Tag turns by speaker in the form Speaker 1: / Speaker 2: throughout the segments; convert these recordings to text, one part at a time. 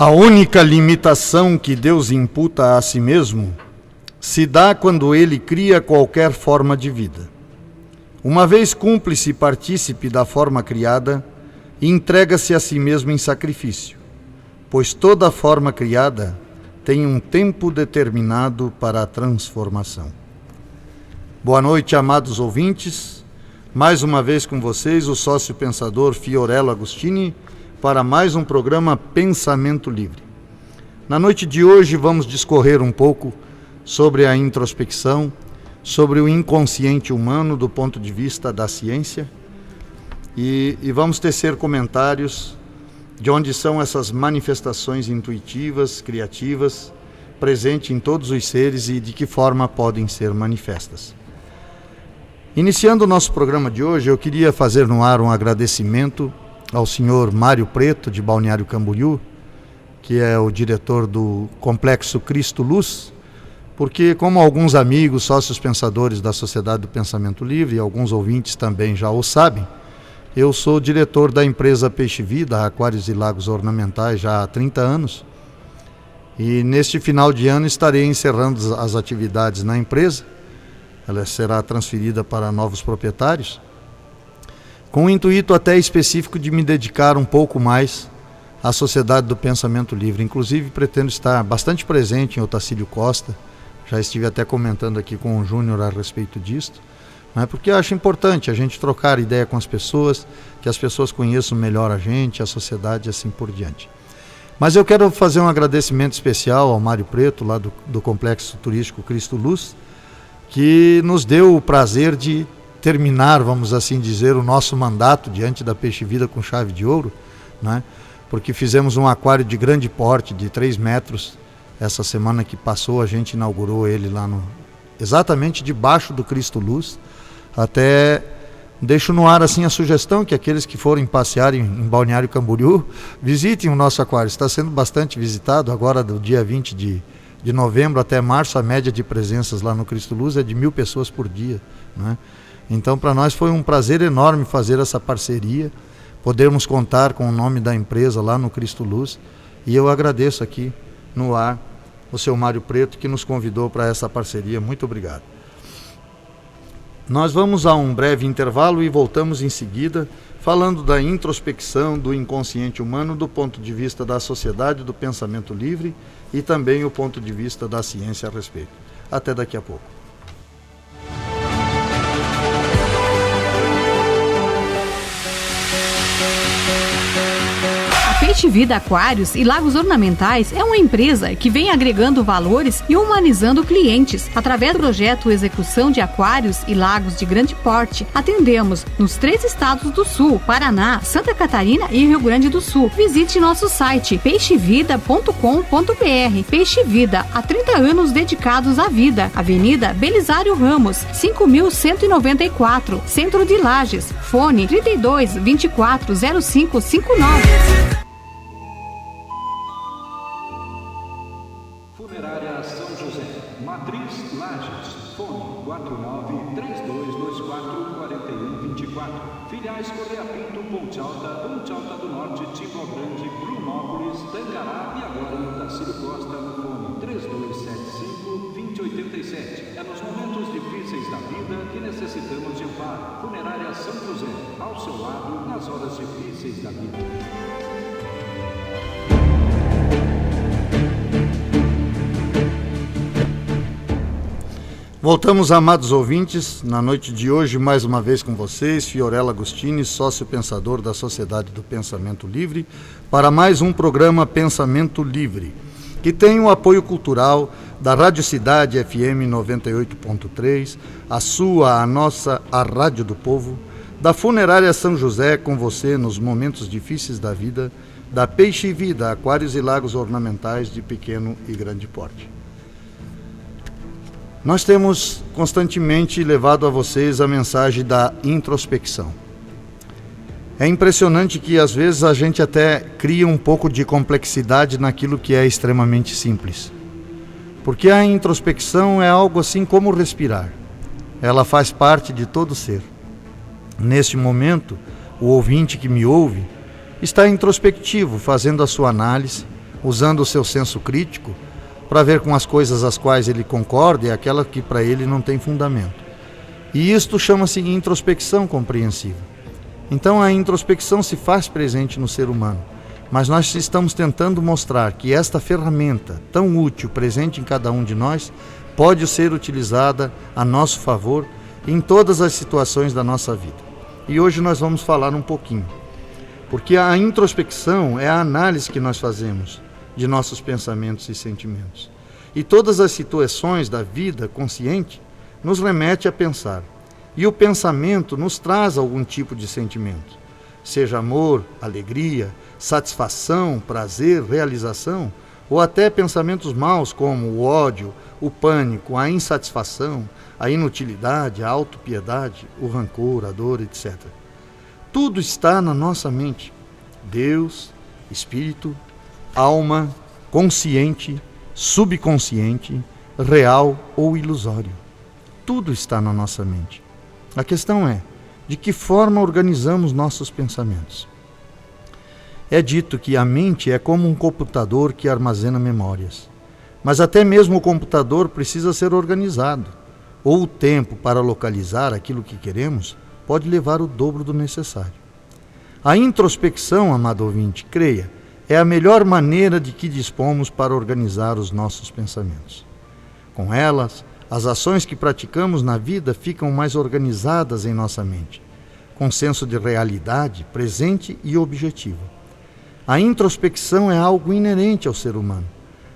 Speaker 1: A única limitação que Deus imputa a si mesmo se dá quando ele cria qualquer forma de vida. Uma vez cúmplice e partícipe da forma criada, entrega-se a si mesmo em sacrifício, pois toda forma criada tem um tempo determinado para a transformação. Boa noite, amados ouvintes. Mais uma vez com vocês, o sócio pensador Fiorello Agostini, para mais um programa Pensamento Livre. Na noite de hoje vamos discorrer um pouco sobre a introspecção, sobre o inconsciente humano do ponto de vista da ciência e vamos tecer comentários de onde são essas manifestações intuitivas, criativas, presentes em todos os seres e de que forma podem ser manifestas. Iniciando o nosso programa de hoje, eu queria fazer no ar um agradecimento ao senhor Mário Preto, de Balneário Camboriú, que é o diretor do Complexo Cristo Luz, porque, como alguns amigos, sócios pensadores da Sociedade do Pensamento Livre, e alguns ouvintes também já o sabem, eu sou diretor da empresa Peixe Vida, Aquários e Lagos Ornamentais, já há 30 anos, e neste final de ano estarei encerrando as atividades na empresa. Ela será transferida para novos proprietários, com o intuito até específico de me dedicar um pouco mais à Sociedade do Pensamento Livre. Inclusive, pretendo estar bastante presente em Otacílio Costa, já estive até comentando aqui com o Júnior a respeito disto, né, porque eu acho importante a gente trocar ideia com as pessoas, que as pessoas conheçam melhor a gente, a sociedade e assim por diante. Mas eu quero fazer um agradecimento especial ao Mário Preto, lá do Complexo Turístico Cristo Luz, que nos deu o prazer de terminar, vamos assim dizer, o nosso mandato diante da Peixe Vida com chave de ouro, né? Porque fizemos um aquário de grande porte, de 3 metros. Essa semana que passou, a gente inaugurou ele lá exatamente debaixo do Cristo Luz. Até deixo no ar assim a sugestão que aqueles que forem passear em Balneário Camboriú visitem o nosso aquário. Está sendo bastante visitado agora, do dia 20 de novembro até março. A média de presenças lá no Cristo Luz é de 1.000 pessoas por dia, né? Então, para nós foi um prazer enorme fazer essa parceria, podermos contar com o nome da empresa lá no Cristo Luz, e eu agradeço aqui no ar o seu Mário Preto, que nos convidou para essa parceria. Muito obrigado. Nós vamos a um breve intervalo e voltamos em seguida, falando da introspecção do inconsciente humano do ponto de vista da Sociedade do Pensamento Livre e também o ponto de vista da ciência a respeito. Até daqui a pouco.
Speaker 2: Peixe Vida Aquários e Lagos Ornamentais é uma empresa que vem agregando valores e humanizando clientes. Através do projeto Execução de Aquários e Lagos de Grande Porte, atendemos nos 3 estados do Sul, Paraná, Santa Catarina e Rio Grande do Sul. Visite nosso site peixevida.com.br. Peixe Vida, há 30 anos dedicados à vida. Avenida Belisário Ramos, 5.194, Centro de Lages. Fone 32 24 0559.
Speaker 3: Funerária São José, Matriz Lages, fone 49-3224-4124. Filiais Correia Pinto, Ponte Alta do Norte, Timor Grande, Brunópolis, Tangará e agora no Otacílio Costa no fone 3275-2087. É nos momentos difíceis da vida que necessitamos de amparo. Funerária São José, ao seu lado nas horas difíceis da vida.
Speaker 1: Voltamos, amados ouvintes, na noite de hoje, mais uma vez com vocês, Fiorello Agostini, sócio pensador da Sociedade do Pensamento Livre, para mais um programa Pensamento Livre, que tem o apoio cultural da Rádio Cidade FM 98.3, a sua, a nossa, a Rádio do Povo, da Funerária São José, com você nos momentos difíceis da vida, da Peixe Vida, Aquários e Lagos Ornamentais de pequeno e grande porte. Nós temos constantemente levado a vocês a mensagem da introspecção. É impressionante que às vezes a gente até cria um pouco de complexidade naquilo que é extremamente simples. Porque a introspecção é algo assim como respirar. Ela faz parte de todo ser. Neste momento, o ouvinte que me ouve está introspectivo, fazendo a sua análise, usando o seu senso crítico para ver com as coisas as quais ele concorda e aquela que para ele não tem fundamento. E isto chama-se introspecção compreensiva. Então a introspecção se faz presente no ser humano, mas nós estamos tentando mostrar que esta ferramenta tão útil, presente em cada um de nós, pode ser utilizada a nosso favor em todas as situações da nossa vida. E hoje nós vamos falar um pouquinho, porque a introspecção é a análise que nós fazemos de nossos pensamentos e sentimentos. E todas as situações da vida consciente nos remete a pensar. E o pensamento nos traz algum tipo de sentimento, seja amor, alegria, satisfação, prazer, realização, ou até pensamentos maus como o ódio, o pânico, a insatisfação, a inutilidade, a autopiedade, o rancor, a dor, etc. Tudo está na nossa mente. Deus, espírito, alma, consciente, subconsciente, real ou ilusório. Tudo está na nossa mente. A questão é, de que forma organizamos nossos pensamentos? É dito que a mente é como um computador que armazena memórias. Mas até mesmo o computador precisa ser organizado, ou o tempo para localizar aquilo que queremos pode levar o dobro do necessário. A introspecção, amado ouvinte, creia, é a melhor maneira de que dispomos para organizar os nossos pensamentos. Com elas, as ações que praticamos na vida ficam mais organizadas em nossa mente, com senso de realidade, presente e objetivo. A introspecção é algo inerente ao ser humano.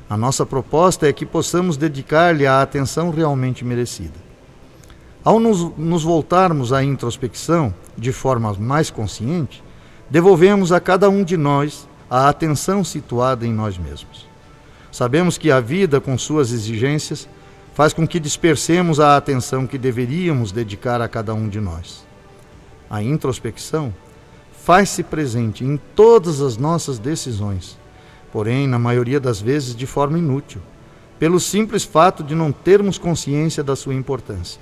Speaker 1: A nossa proposta é que possamos dedicar-lhe a atenção realmente merecida. Ao nos voltarmos à introspecção de forma mais consciente, devolvemos a cada um de nós a atenção situada em nós mesmos. Sabemos que a vida, com suas exigências, faz com que dispersemos a atenção que deveríamos dedicar a cada um de nós. A introspecção faz-se presente em todas as nossas decisões, porém, na maioria das vezes, de forma inútil, pelo simples fato de não termos consciência da sua importância.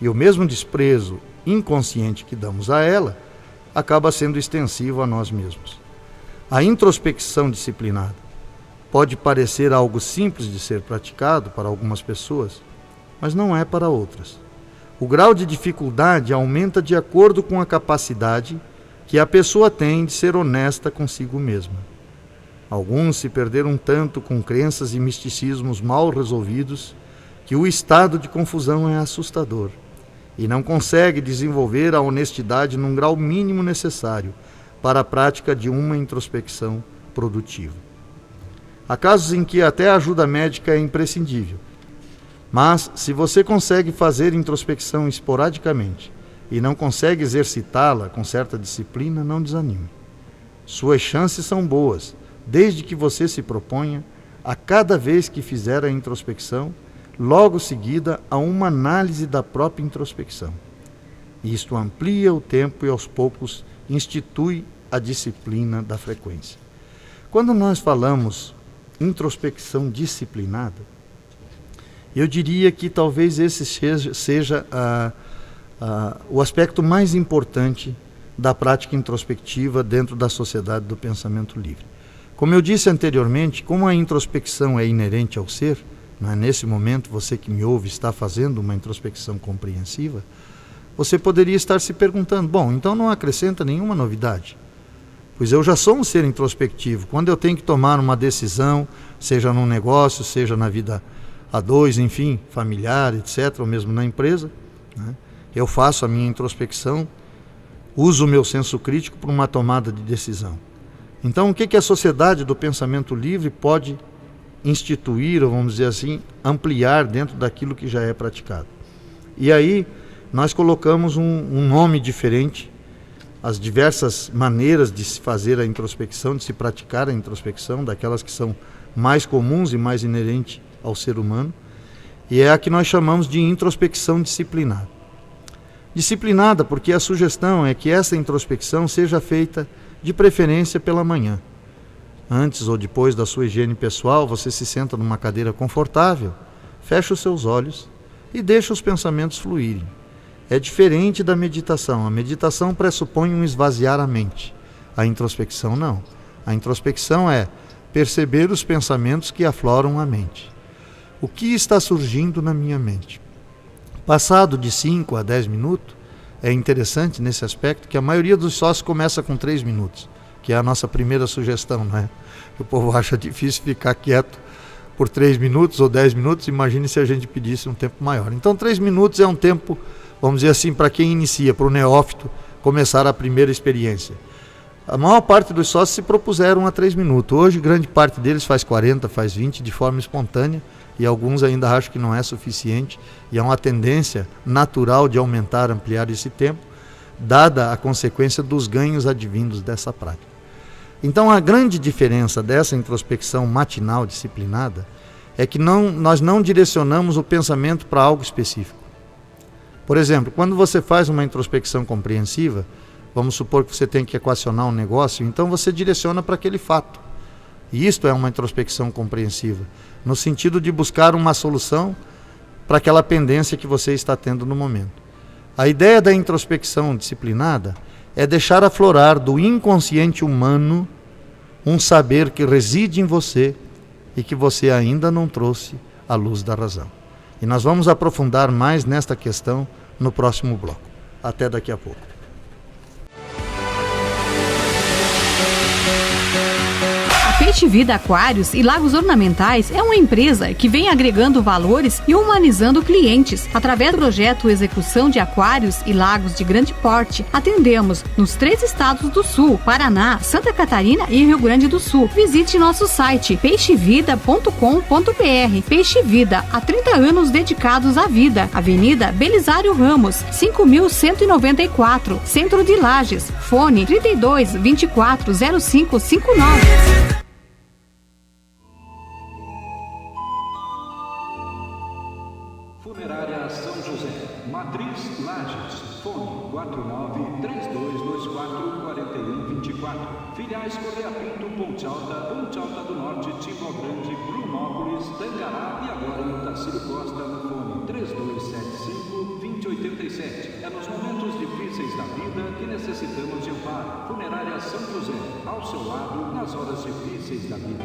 Speaker 1: E o mesmo desprezo inconsciente que damos a ela acaba sendo extensivo a nós mesmos. A introspecção disciplinada pode parecer algo simples de ser praticado para algumas pessoas, mas não é para outras. O grau de dificuldade aumenta de acordo com a capacidade que a pessoa tem de ser honesta consigo mesma. Alguns se perderam tanto com crenças e misticismos mal resolvidos que o estado de confusão é assustador e não consegue desenvolver a honestidade num grau mínimo necessário para a prática de uma introspecção produtiva. Há casos em que até a ajuda médica é imprescindível, mas se você consegue fazer introspecção esporadicamente e não consegue exercitá-la com certa disciplina, não desanime. Suas chances são boas, desde que você se proponha, a cada vez que fizer a introspecção, logo seguida a uma análise da própria introspecção. Isto amplia o tempo e aos poucos institui a disciplina da frequência. Quando nós falamos introspecção disciplinada, eu diria que talvez esse seja o aspecto mais importante da prática introspectiva dentro da sociedade do pensamento livre. Como eu disse anteriormente, como a introspecção é inerente ao ser, nesse momento você que me ouve está fazendo uma introspecção compreensiva, você poderia estar se perguntando, bom, então não acrescenta nenhuma novidade, pois eu já sou um ser introspectivo. Quando eu tenho que tomar uma decisão, seja num negócio, seja na vida a dois, enfim, familiar, etc., ou mesmo na empresa, eu faço a minha introspecção, uso o meu senso crítico para uma tomada de decisão. Então, o que a sociedade do pensamento livre pode instituir, ou vamos dizer assim, ampliar dentro daquilo que já é praticado? E aí, nós colocamos um nome diferente, as diversas maneiras de se fazer a introspecção, de se praticar a introspecção, daquelas que são mais comuns e mais inerentes ao ser humano, e é a que nós chamamos de introspecção disciplinada. Disciplinada porque a sugestão é que essa introspecção seja feita de preferência pela manhã. Antes ou depois da sua higiene pessoal, você se senta numa cadeira confortável, fecha os seus olhos e deixa os pensamentos fluírem. É diferente da meditação. A meditação pressupõe um esvaziar a mente. A introspecção não. A introspecção é perceber os pensamentos que afloram a mente. O que está surgindo na minha mente? Passado de 5 a 10 minutos, é interessante nesse aspecto que a maioria dos sócios começa com 3 minutos, que é a nossa primeira sugestão, não é? O povo acha difícil ficar quieto por 3 minutos ou 10 minutos, imagine se a gente pedisse um tempo maior. Então 3 minutos é um tempo, vamos dizer assim, para quem inicia, para o neófito começar a primeira experiência. A maior parte dos sócios se propuseram a 3 minutos. Hoje, grande parte deles faz 40, faz 20 de forma espontânea, e alguns ainda acham que não é suficiente, e há uma tendência natural de aumentar, ampliar esse tempo, dada a consequência dos ganhos advindos dessa prática. Então, a grande diferença dessa introspecção matinal disciplinada é que nós não direcionamos o pensamento para algo específico. Por exemplo, quando você faz uma introspecção compreensiva, vamos supor que você tem que equacionar um negócio, então você direciona para aquele fato. E isto é uma introspecção compreensiva, no sentido de buscar uma solução para aquela pendência que você está tendo no momento. A ideia da introspecção disciplinada é deixar aflorar do inconsciente humano um saber que reside em você e que você ainda não trouxe à luz da razão. E nós vamos aprofundar mais nesta questão no próximo bloco. Até daqui a pouco.
Speaker 2: Peixe Vida Aquários e Lagos Ornamentais é uma empresa que vem agregando valores e humanizando clientes. Através do projeto Execução de Aquários e Lagos de Grande Porte, atendemos nos 3 estados do Sul, Paraná, Santa Catarina e Rio Grande do Sul. Visite nosso site peixevida.com.br. Peixe Vida, há 30 anos dedicados à vida. Avenida Belisário Ramos, 5194, Centro de Lages. Fone 32 24 0559.
Speaker 3: Funerária São José, Matriz Lages, fone 49-3224-4124. Filiais Correia Pinto, Ponte Alta do Norte, Timó Grande, Brunópolis, Tangará e agora no Tacílio Costa, no fone 3275-2087. É nos momentos difíceis da vida que necessitamos de amparo. Funerária São José, ao seu lado nas horas difíceis da vida.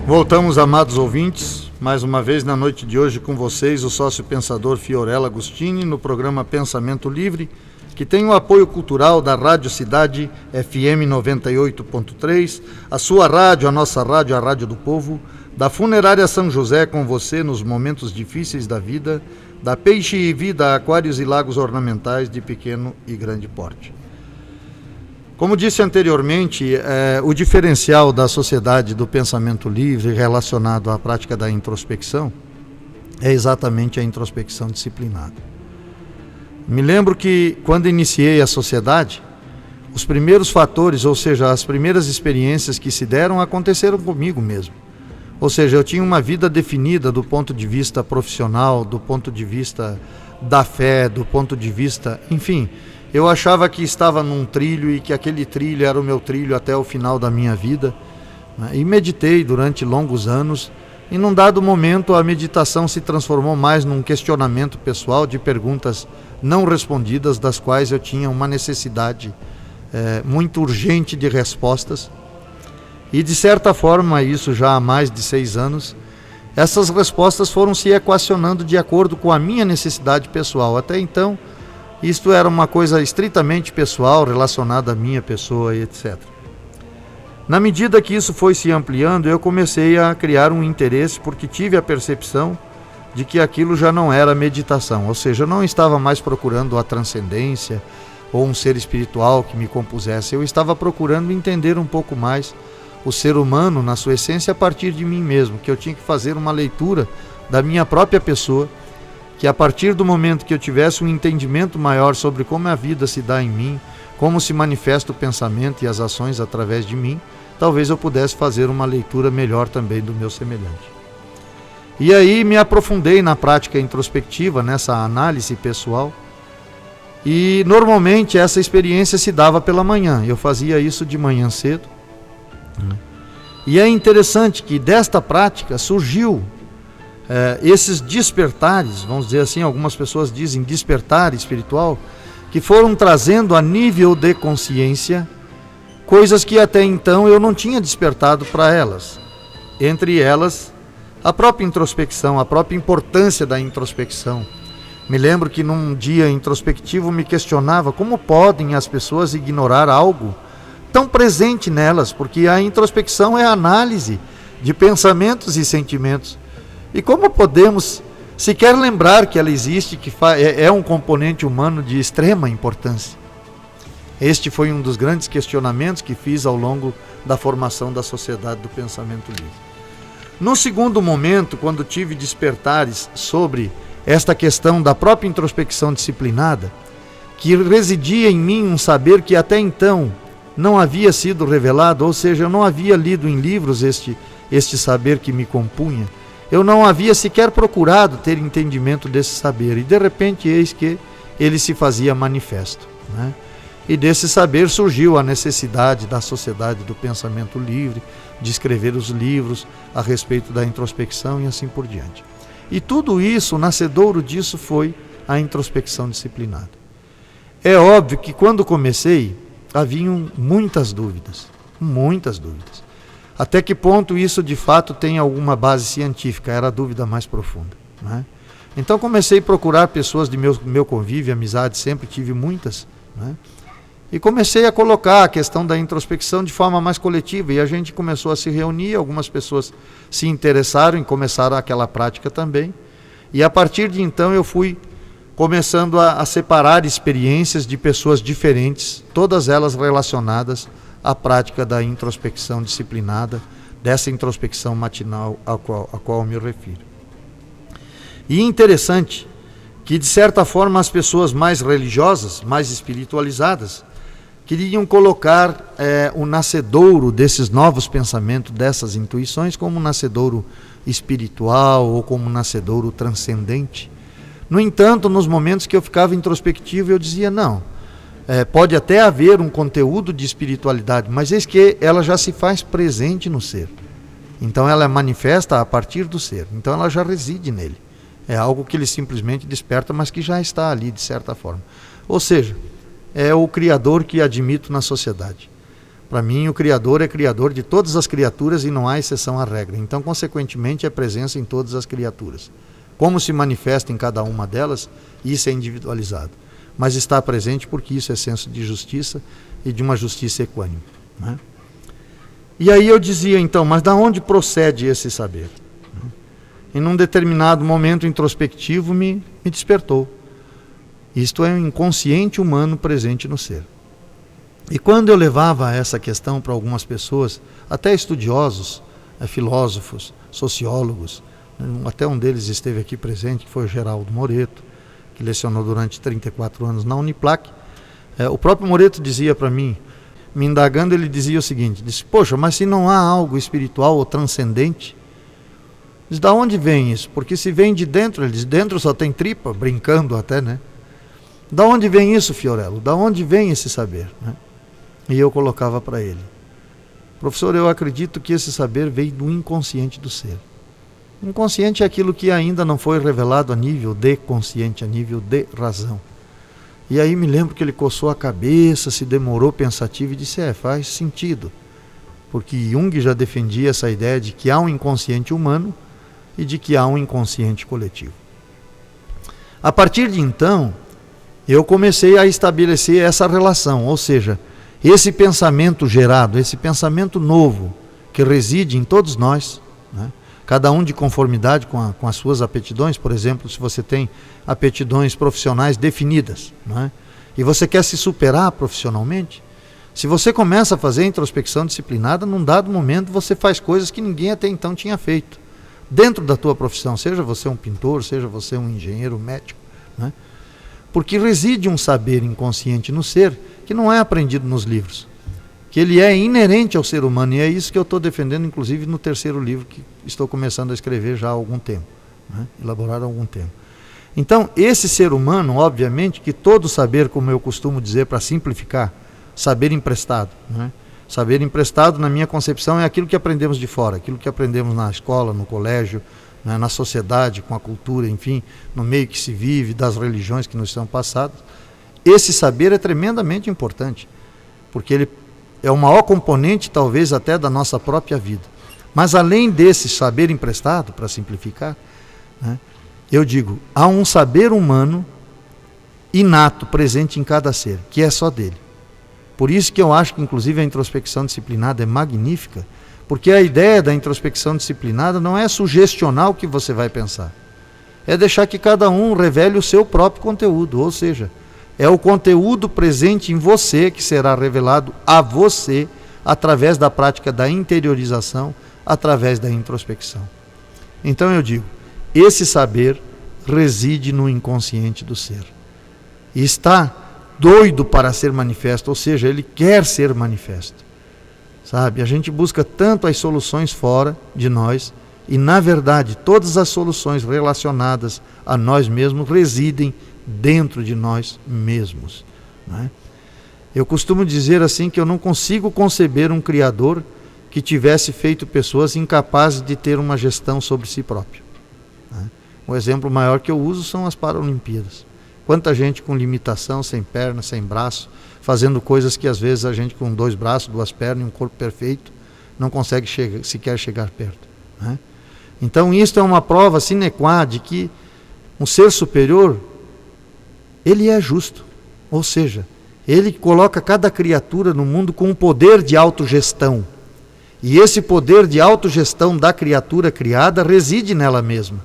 Speaker 1: Voltamos, amados ouvintes, mais uma vez na noite de hoje com vocês, o sócio pensador Fiorella Agostini, no programa Pensamento Livre, que tem o apoio cultural da Rádio Cidade FM 98.3, a sua rádio, a nossa rádio, a Rádio do Povo, da Funerária São José com você nos momentos difíceis da vida, da Peixe Vida Aquários e Lagos Ornamentais de pequeno e grande porte. Como disse anteriormente, o diferencial da sociedade do pensamento livre relacionado à prática da introspecção é exatamente a introspecção disciplinada. Me lembro que quando iniciei a sociedade, os primeiros fatores, ou seja, as primeiras experiências que se deram aconteceram comigo mesmo. Ou seja, eu tinha uma vida definida do ponto de vista profissional, do ponto de vista da fé, do ponto de vista, enfim, eu achava que estava num trilho e que aquele trilho era o meu trilho até o final da minha vida, né? E meditei durante longos anos e num dado momento a meditação se transformou mais num questionamento pessoal de perguntas não respondidas, das quais eu tinha uma necessidade muito urgente de respostas. E de certa forma, isso já há mais de 6 anos, essas respostas foram se equacionando de acordo com a minha necessidade pessoal. Até então, isto era uma coisa estritamente pessoal, relacionada à minha pessoa e etc. Na medida que isso foi se ampliando, eu comecei a criar um interesse, porque tive a percepção de que aquilo já não era meditação, ou seja, eu não estava mais procurando a transcendência ou um ser espiritual que me compusesse, eu estava procurando entender um pouco mais o ser humano na sua essência a partir de mim mesmo, que eu tinha que fazer uma leitura da minha própria pessoa, que a partir do momento que eu tivesse um entendimento maior sobre como a vida se dá em mim, como se manifesta o pensamento e as ações através de mim, talvez eu pudesse fazer uma leitura melhor também do meu semelhante. E aí me aprofundei na prática introspectiva, nessa análise pessoal, e normalmente essa experiência se dava pela manhã, eu fazia isso de manhã cedo. E é interessante que desta prática surgiu esses despertares, vamos dizer assim, algumas pessoas dizem despertar espiritual, que foram trazendo a nível de consciência coisas que até então eu não tinha despertado para elas. Entre elas, a própria introspecção, a própria importância da introspecção. Me lembro que num dia introspectivo me questionava como podem as pessoas ignorar algo tão presente nelas, porque a introspecção é a análise de pensamentos e sentimentos. E como podemos sequer lembrar que ela existe, que é um componente humano de extrema importância? Este foi um dos grandes questionamentos que fiz ao longo da formação da Sociedade do Pensamento Livre. No segundo momento, quando tive despertares sobre esta questão da própria introspecção disciplinada, que residia em mim um saber que até então não havia sido revelado, ou seja, eu não havia lido em livros este saber que me compunha, eu não havia sequer procurado ter entendimento desse saber, e de repente eis que ele se fazia manifesto, né? E desse saber surgiu a necessidade da Sociedade do Pensamento Livre, de escrever os livros a respeito da introspecção e assim por diante. E tudo isso, o nascedouro disso foi a introspecção disciplinada. É óbvio que quando comecei, haviam muitas dúvidas. Até que ponto isso de fato tem alguma base científica? Era a dúvida mais profunda, né? Então comecei a procurar pessoas de meu convívio, amizade, sempre tive muitas, né? E comecei a colocar a questão da introspecção de forma mais coletiva, e a gente começou a se reunir, algumas pessoas se interessaram e começaram aquela prática também. E a partir de então eu fui começando a separar experiências de pessoas diferentes, todas elas relacionadas à prática da introspecção disciplinada, dessa introspecção matinal a qual eu me refiro. E interessante que, de certa forma, as pessoas mais religiosas, mais espiritualizadas, queriam colocar o nascedouro desses novos pensamentos, dessas intuições, como um nascedouro espiritual ou como um nascedouro transcendente. No entanto, nos momentos que eu ficava introspectivo, eu dizia, não, pode até haver um conteúdo de espiritualidade, mas eis que ela já se faz presente no ser. Então ela é manifesta a partir do ser, então ela já reside nele. É algo que ele simplesmente desperta, mas que já está ali de certa forma. Ou seja, é o Criador que admito na sociedade. Para mim, o Criador é Criador de todas as criaturas e não há exceção à regra. Então, consequentemente, é presença em todas as criaturas. Como se manifesta em cada uma delas, isso é individualizado. Mas está presente porque isso é senso de justiça e de uma justiça equânime, né? E aí eu dizia, então, mas de onde procede esse saber? Em um determinado momento introspectivo me despertou. Isto é um inconsciente humano presente no ser. E quando eu levava essa questão para algumas pessoas, até estudiosos, filósofos, sociólogos, até um deles esteve aqui presente, que foi o Geraldo Moreto, que lecionou durante 34 anos na Uniplac, o próprio Moreto dizia para mim, me indagando, ele dizia o seguinte, disse, poxa, mas se não há algo espiritual ou transcendente, diz, da onde vem isso? Porque se vem de dentro, ele diz, dentro só tem tripa, brincando até, né? Da onde vem isso, Fiorello? Da onde vem esse saber, né? E eu colocava para ele, professor, eu acredito que esse saber veio do inconsciente do ser. O inconsciente é aquilo que ainda não foi revelado a nível de consciente, a nível de razão. E aí me lembro que ele coçou a cabeça, se demorou pensativo e disse, faz sentido. Porque Jung já defendia essa ideia de que há um inconsciente humano e de que há um inconsciente coletivo. A partir de então, eu comecei a estabelecer essa relação, ou seja, esse pensamento gerado, esse pensamento novo que reside em todos nós, né? Cada um de conformidade com as suas aptidões. Por exemplo, se você tem aptidões profissionais definidas, né? E você quer se superar profissionalmente, se você começa a fazer introspecção disciplinada, num dado momento você faz coisas que ninguém até então tinha feito, dentro da tua profissão, seja você um pintor, seja você um engenheiro, médico, né? Porque reside um saber inconsciente no ser que não é aprendido nos livros, que ele é inerente ao ser humano, e é isso que eu estou defendendo, inclusive no terceiro livro que estou começando a escrever já há algum tempo, né? Elaborado há algum tempo. Então, esse ser humano, obviamente, que todo saber, como eu costumo dizer para simplificar, saber emprestado, né? Saber emprestado, na minha concepção, é aquilo que aprendemos de fora, aquilo que aprendemos na escola, no colégio, né? Na sociedade, com a cultura, enfim, no meio que se vive, das religiões que nos são passadas. esse saber é tremendamente importante, porque ele é o maior componente, talvez, até da nossa própria vida. Mas além desse saber emprestado, para simplificar, né, eu digo, há um saber humano inato presente em cada ser, que é só dele. Por isso que eu acho que, inclusive, a introspecção disciplinada é magnífica, porque a ideia da introspecção disciplinada não é sugestionar o que você vai pensar, é deixar que cada um revele o seu próprio conteúdo, ou seja, é o conteúdo presente em você que será revelado a você através da prática da interiorização, através da introspecção. Então eu digo, esse saber reside no inconsciente do ser. E está doido para ser manifesto, ou seja, ele quer ser manifesto. Sabe, a gente busca tanto as soluções fora de nós, e na verdade todas as soluções relacionadas a nós mesmos residem dentro de nós mesmos, né? Eu costumo dizer assim que eu não consigo conceber um Criador que tivesse feito pessoas incapazes de ter uma gestão sobre si próprio, né? O exemplo maior que eu uso são as Paralimpíadas. Quanta gente com limitação, sem perna, sem braço, fazendo coisas que às vezes a gente com 2 braços, 2 pernas e um corpo perfeito não consegue sequer chegar perto, né? Então isto é uma prova sine qua de que um ser superior, ele é justo, ou seja, ele coloca cada criatura no mundo com um poder de autogestão, e esse poder de autogestão da criatura criada reside nela mesma.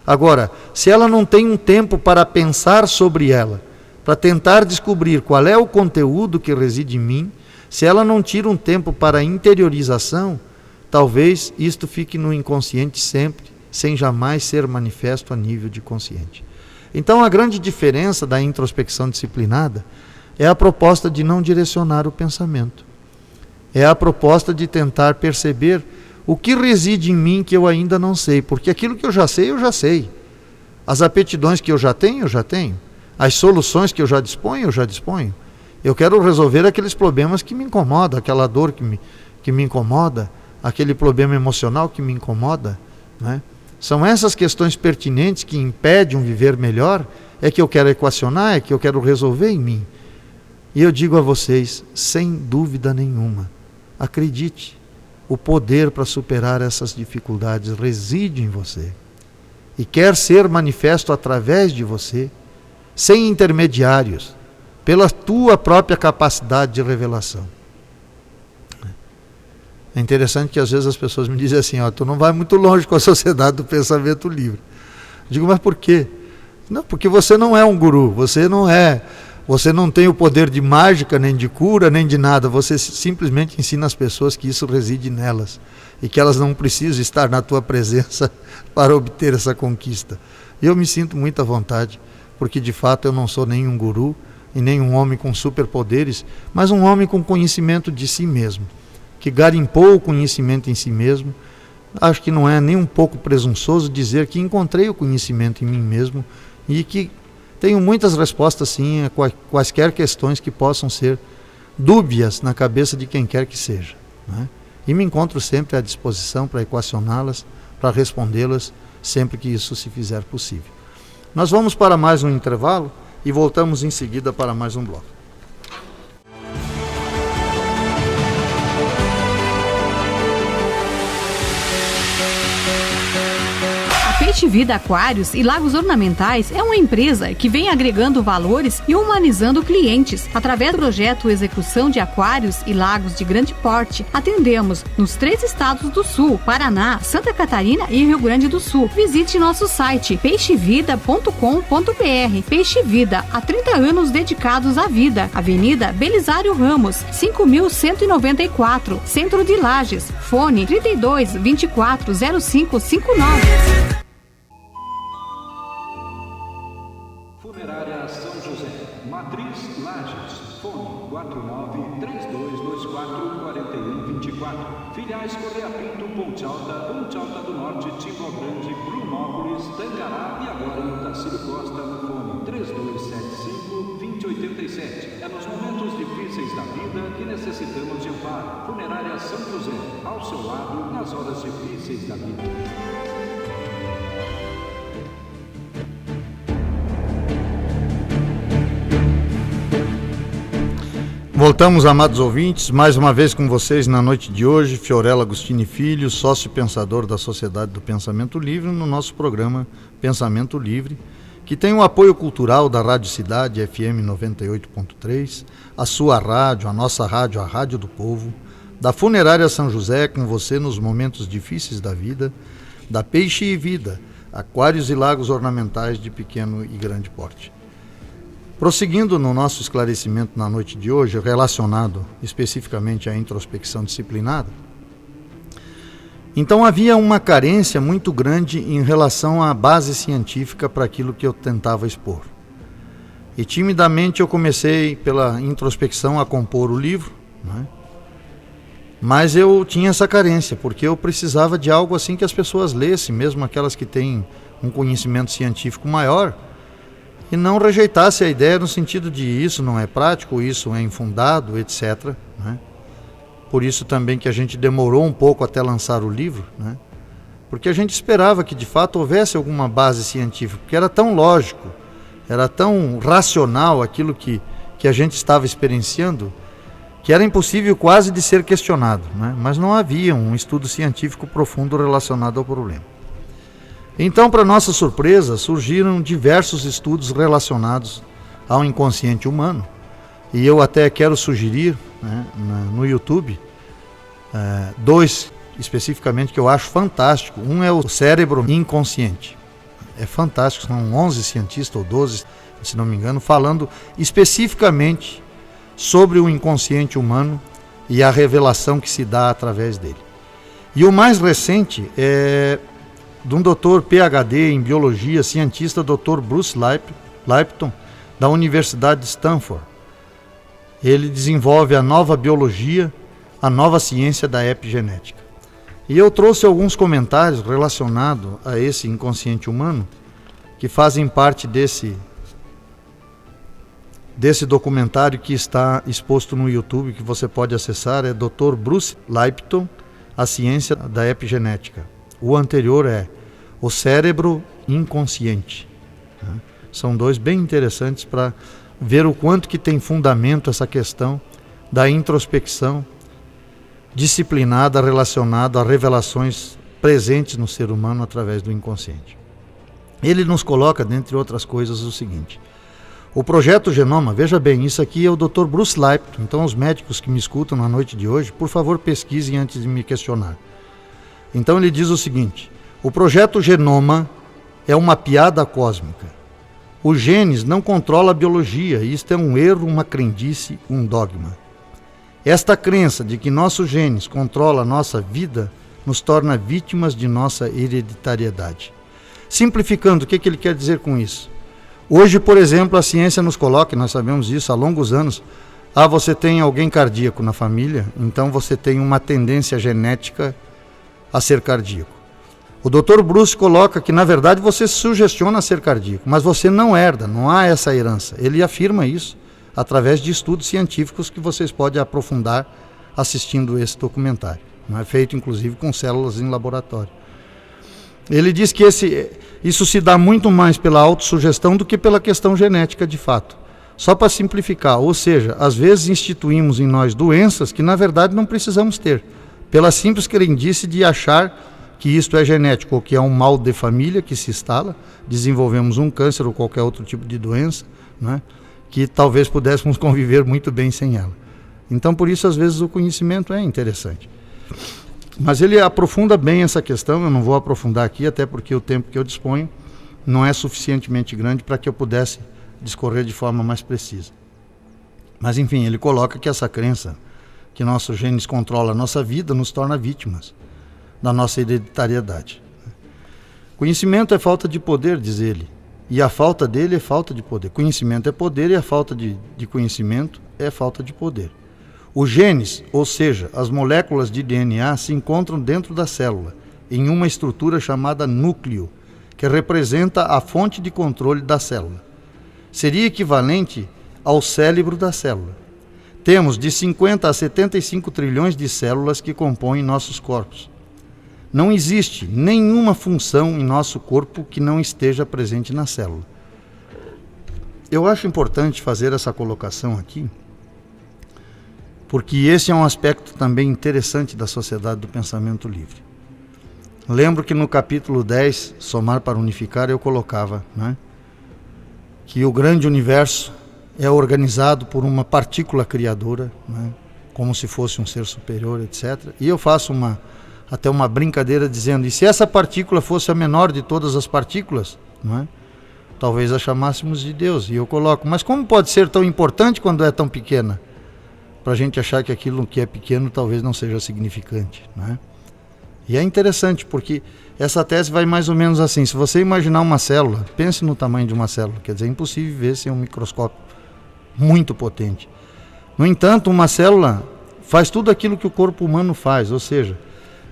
Speaker 1: Agora, se ela não tem um tempo para pensar sobre ela, para tentar descobrir qual é o conteúdo que reside em mim, se ela não tira um tempo para a interiorização, talvez isto fique no inconsciente sempre, sem jamais ser manifesto a nível de consciente. Então a grande diferença da introspecção disciplinada é a proposta de não direcionar o pensamento. É a proposta de tentar perceber o que reside em mim que eu ainda não sei, porque aquilo que eu já sei, eu já sei. As aptidões que eu já tenho, eu já tenho. As soluções que eu já disponho, eu já disponho. Eu quero resolver aqueles problemas que me incomodam, aquela dor que me incomoda, aquele problema emocional que me incomoda, né? São essas questões pertinentes que impedem um viver melhor, é que eu quero equacionar, é que eu quero resolver em mim. E eu digo a vocês, sem dúvida nenhuma, acredite, o poder para superar essas dificuldades reside em você. E quer ser manifesto através de você, sem intermediários, pela tua própria capacidade de revelação. É interessante que às vezes as pessoas me dizem assim, tu não vai muito longe com a sociedade do pensamento livre. Eu digo, mas por quê? Não, porque você não é um guru, você não tem o poder de mágica, nem de cura, nem de nada. Você simplesmente ensina as pessoas que isso reside nelas e que elas não precisam estar na tua presença para obter essa conquista. E eu me sinto muito à vontade, porque de fato eu não sou nenhum guru e nem um homem com superpoderes, mas um homem com conhecimento de si mesmo, que garimpou o conhecimento em si mesmo. Acho que não é nem um pouco presunçoso dizer que encontrei o conhecimento em mim mesmo e que tenho muitas respostas sim a quaisquer questões que possam ser dúbias na cabeça de quem quer que seja, né? E me encontro sempre à disposição para equacioná-las, para respondê-las sempre que isso se fizer possível. Nós vamos para mais um intervalo e voltamos em seguida para mais um bloco.
Speaker 2: Peixe Vida Aquários e Lagos Ornamentais é uma empresa que vem agregando valores e humanizando clientes. Através do projeto Execução de Aquários e Lagos de Grande Porte, atendemos nos 3 estados do Sul, Paraná, Santa Catarina e Rio Grande do Sul. Visite nosso site peixevida.com.br. Peixe Vida, há 30 anos dedicados à vida. Avenida Belisário Ramos, 5.194, Centro de Lages. Fone 32 24 0559.
Speaker 3: Funerária São José, Matriz Lages, fone 4932244124. Filiais Correia Pinto, Ponte Alta do Norte, Timbo Grande, Brunópolis, Tangará e agora no Tacílio Costa no fone 3275-2087. É nos momentos difíceis da vida que necessitamos de amparo. Funerária São José, ao seu lado nas horas difíceis da vida.
Speaker 1: Voltamos, amados ouvintes, mais uma vez com vocês na noite de hoje, Fiorella Agostini Filho, sócio pensador da Sociedade do Pensamento Livre, no nosso programa Pensamento Livre, que tem o apoio cultural da Rádio Cidade FM 98.3, a sua rádio, a nossa rádio, a Rádio do Povo, da Funerária São José, com você nos momentos difíceis da vida, da Peixe e Vida, aquários e lagos ornamentais de pequeno e grande porte. Prosseguindo no nosso esclarecimento na noite de hoje, relacionado especificamente à introspecção disciplinada, então havia uma carência muito grande em relação à base científica para aquilo que eu tentava expor. E timidamente eu comecei pela introspecção a compor o livro, né? Mas eu tinha essa carência, porque eu precisava de algo assim que as pessoas lessem, mesmo aquelas que têm um conhecimento científico maior, e não rejeitasse a ideia no sentido de isso não é prático, isso é infundado, etc. Né? Por isso também que a gente demorou um pouco até lançar o livro, né? Porque a gente esperava que de fato houvesse alguma base científica, porque era tão lógico, era tão racional aquilo que a gente estava experienciando, que era impossível quase de ser questionado, né? Mas não havia um estudo científico profundo relacionado ao problema. Então, para nossa surpresa, surgiram diversos estudos relacionados ao inconsciente humano. E eu até quero sugerir, né, no YouTube, dois especificamente que eu acho fantástico. Um é o cérebro inconsciente. É fantástico, são 11 cientistas ou 12, se não me engano, falando especificamente sobre o inconsciente humano e a revelação que se dá através dele. E o mais recente é de um doutor PhD em biologia, cientista Dr. Bruce Lipton, da Universidade de Stanford. Ele desenvolve a nova biologia, a nova ciência da epigenética. E eu trouxe alguns comentários relacionados a esse inconsciente humano, que fazem parte desse documentário que está exposto no YouTube, que você pode acessar, é Dr. Bruce Lipton, a ciência da epigenética. O anterior é o cérebro inconsciente. São dois bem interessantes para ver o quanto que tem fundamento essa questão da introspecção disciplinada relacionada a revelações presentes no ser humano através do inconsciente. Ele nos coloca, dentre outras coisas, o seguinte: o projeto Genoma, veja bem, isso aqui é o Dr. Bruce Lipton, então os médicos que me escutam na noite de hoje, por favor pesquisem antes de me questionar. Então ele diz o seguinte: o projeto Genoma é uma piada cósmica. Os genes não controlam a biologia, e isto é um erro, uma crendice, um dogma. Esta crença de que nossos genes controlam a nossa vida nos torna vítimas de nossa hereditariedade. Simplificando, o que ele quer dizer com isso? Hoje, por exemplo, a ciência nos coloca, e nós sabemos isso há longos anos, você tem alguém cardíaco na família, então você tem uma tendência genética a ser cardíaco. O Dr. Bruce coloca que, na verdade, você se sugestiona a ser cardíaco, mas você não herda, não há essa herança. Ele afirma isso através de estudos científicos que vocês podem aprofundar assistindo esse documentário. Não é feito, inclusive, com células em laboratório. Ele diz que isso se dá muito mais pela autossugestão do que pela questão genética de fato. Só para simplificar, ou seja, às vezes instituímos em nós doenças que, na verdade, não precisamos ter, pela simples crendice de achar que isto é genético, ou que é um mal de família que se instala, desenvolvemos um câncer ou qualquer outro tipo de doença, né, que talvez pudéssemos conviver muito bem sem ela. Então, por isso, às vezes, o conhecimento é interessante. Mas ele aprofunda bem essa questão, eu não vou aprofundar aqui, até porque o tempo que eu disponho não é suficientemente grande para que eu pudesse discorrer de forma mais precisa. Mas, enfim, ele coloca que essa crença que nossos genes controlam a nossa vida nos torna vítimas da nossa hereditariedade. Conhecimento é falta de poder, diz ele, e a falta dele é falta de poder. Conhecimento é poder e a falta de conhecimento é falta de poder. Os genes, ou seja, as moléculas de DNA, se encontram dentro da célula, em uma estrutura chamada núcleo, que representa a fonte de controle da célula. Seria equivalente ao cérebro da célula. Temos de 50 a 75 trilhões de células que compõem nossos corpos. Não existe nenhuma função em nosso corpo que não esteja presente na célula. Eu acho importante fazer essa colocação aqui, porque esse é um aspecto também interessante da sociedade do pensamento livre. Lembro que no capítulo 10, Somar para Unificar, eu colocava, né, que o grande universo é organizado por uma partícula criadora, né, como se fosse um ser superior, etc. E eu faço até uma brincadeira dizendo, e se essa partícula fosse a menor de todas as partículas, não é? Talvez a chamássemos de Deus. E eu coloco, mas como pode ser tão importante quando é tão pequena? Para a gente achar que aquilo que é pequeno talvez não seja significante, não é? E é interessante porque essa tese vai mais ou menos assim, se você imaginar uma célula, pense no tamanho de uma célula, quer dizer, é impossível ver sem um microscópio muito potente. No entanto, uma célula faz tudo aquilo que o corpo humano faz, ou seja,